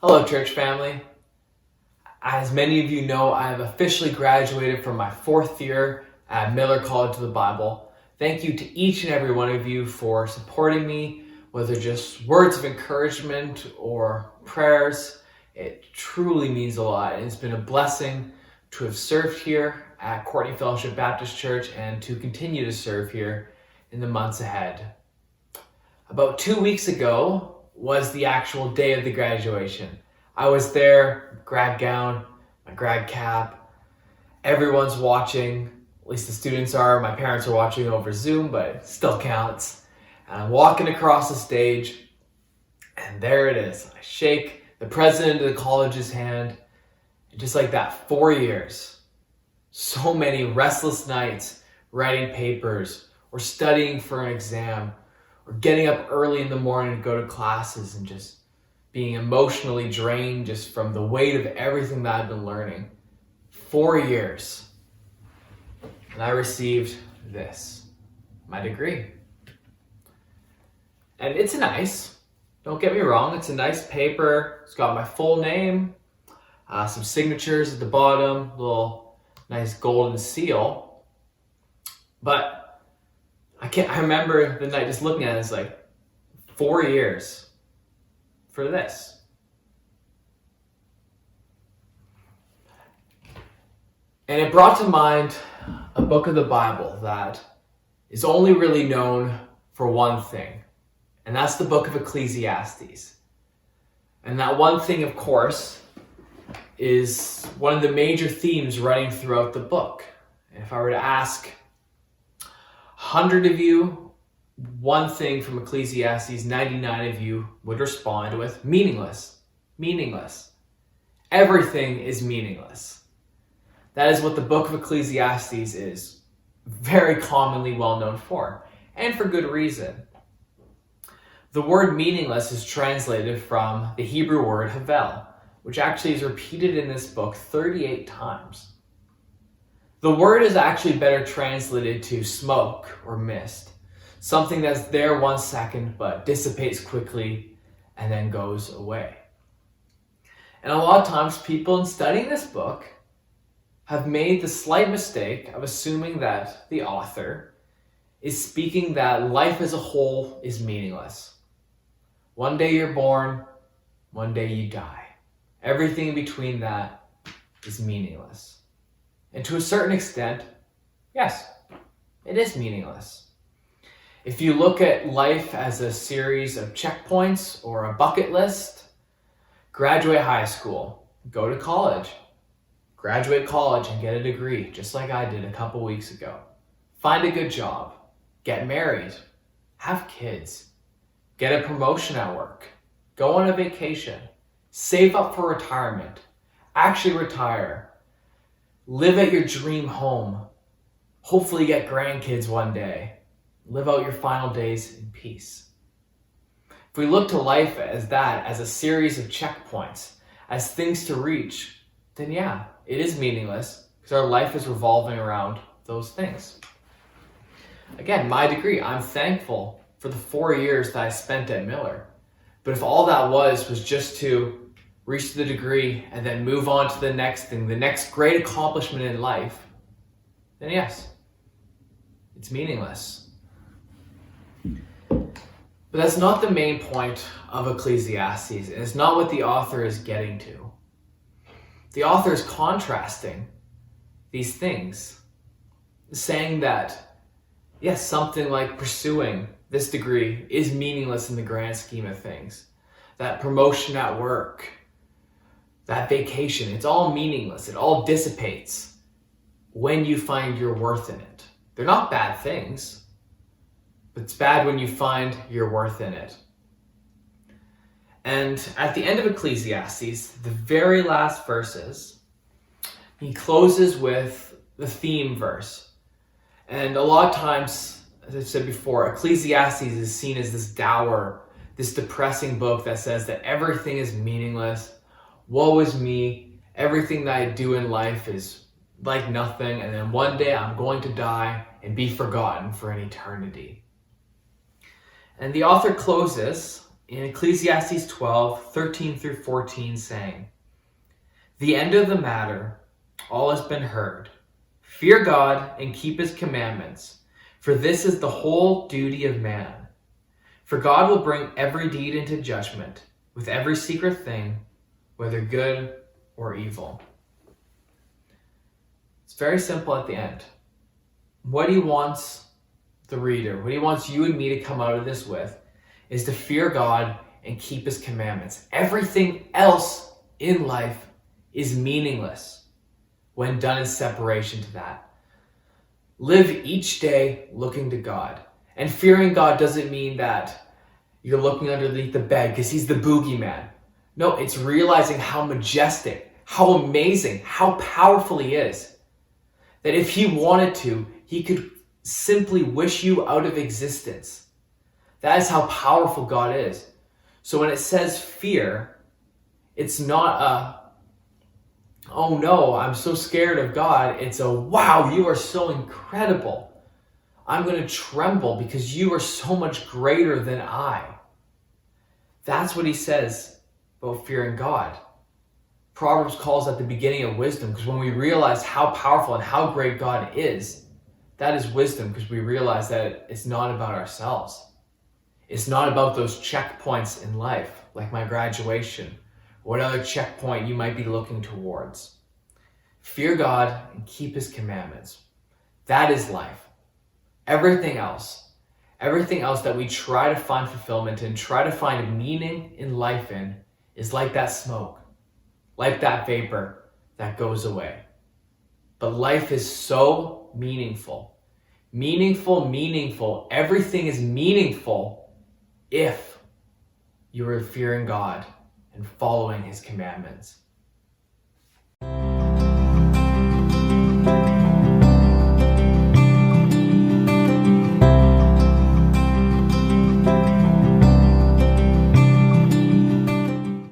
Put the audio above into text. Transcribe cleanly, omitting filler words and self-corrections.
Hello, church family. As many of you know, I have officially graduated from my 4th year at Miller College of the Bible. Thank you to each and every one of you for supporting me, whether just words of encouragement or prayers. It truly means a lot, and it's been a blessing to have served here at Courtney Fellowship Baptist Church and to continue to serve here in the months ahead. About 2 weeks ago was the actual day of the graduation. I was there, grad gown, my grad cap. Everyone's watching, at least the students are. My parents are watching over Zoom, but it still counts. And I'm walking across the stage, and there it is. I shake the president of the college's hand, and just like that, 4 years. So many restless nights writing papers or studying for an exam, or getting up early in the morning to go to classes and just being emotionally drained just from the weight of everything that I've been learning. 4 years. And I received this, my degree. And it's nice. Don't get me wrong, it's a nice paper. It's got my full name, some signatures at the bottom, little nice golden seal. But I remember the night just looking at it, it's like 4 years for this. And it brought to mind a book of the Bible that is only really known for one thing, and that's the book of Ecclesiastes. And that one thing, of course, is one of the major themes running throughout the book. And if I were to ask 100 of you one thing from Ecclesiastes, 99 of you would respond with meaningless. Meaningless. Everything is meaningless. That is what the book of Ecclesiastes is very commonly well known for, and for good reason. The word meaningless is translated from the Hebrew word havel, which actually is repeated in this book 38 times. The word is actually better translated to smoke or mist, something that's there 1 second but dissipates quickly and then goes away. And a lot of times people in studying this book have made the slight mistake of assuming that the author is speaking that life as a whole is meaningless. One day you're born, one day you die. Everything in between that is meaningless. And to a certain extent, yes, it is meaningless. If you look at life as a series of checkpoints or a bucket list, graduate high school, go to college, graduate college and get a degree, just like I did a couple weeks ago. Find a good job, get married, have kids, get a promotion at work, go on a vacation, save up for retirement, actually retire, live at your dream home, hopefully get grandkids one day, live out your final days in peace. If we look to life as that, as a series of checkpoints, as things to reach, then yeah, it is meaningless because our life is revolving around those things. Again, my degree, I'm thankful for the 4 years that I spent at Miller. But if all that was just to reach the degree and then move on to the next thing, the next great accomplishment in life, then yes, it's meaningless. But that's not the main point of Ecclesiastes, and it's not what the author is getting to. The author is contrasting these things, saying that, yes, something like pursuing this degree is meaningless in the grand scheme of things. That promotion at work, that vacation, it's all meaningless. It all dissipates when you find your worth in it. They're not bad things, but it's bad when you find your worth in it. And at the end of Ecclesiastes, the very last verses, he closes with the theme verse. And a lot of times, as I've said before, Ecclesiastes is seen as this dour, this depressing book that says that everything is meaningless. Woe is me. Everything that I do in life is like nothing. And then one day I'm going to die and be forgotten for an eternity. And the author closes in Ecclesiastes 12:13-14, saying, "The end of the matter, all has been heard. Fear God and keep his commandments, for this is the whole duty of man. For God will bring every deed into judgment, with every secret thing, whether good or evil." It's very simple at the end. What he wants the reader, what he wants you and me to come out of this with, is to fear God and keep his commandments. Everything else in life is meaningless when done in separation to that. Live each day looking to God. And fearing God doesn't mean that you're looking underneath the bed because he's the boogeyman. No, it's realizing how majestic, how amazing, how powerful he is. That if he wanted to, he could simply wish you out of existence. That is how powerful God is. So when it says fear, it's not oh no, I'm so scared of God. It's a, wow, you are so incredible. I'm going to tremble because you are so much greater than I. That's what he says about fearing God. Proverbs calls that the beginning of wisdom, because when we realize how powerful and how great God is, that is wisdom, because we realize that it's not about ourselves. It's not about those checkpoints in life, like my graduation, or what other checkpoint you might be looking towards. Fear God and keep his commandments. That is life. Everything else that we try to find fulfillment in, try to find meaning in life in, is like that smoke, like that vapor that goes away. But life is so meaningful. Meaningful. Everything is meaningful if you are fearing God and following his commandments.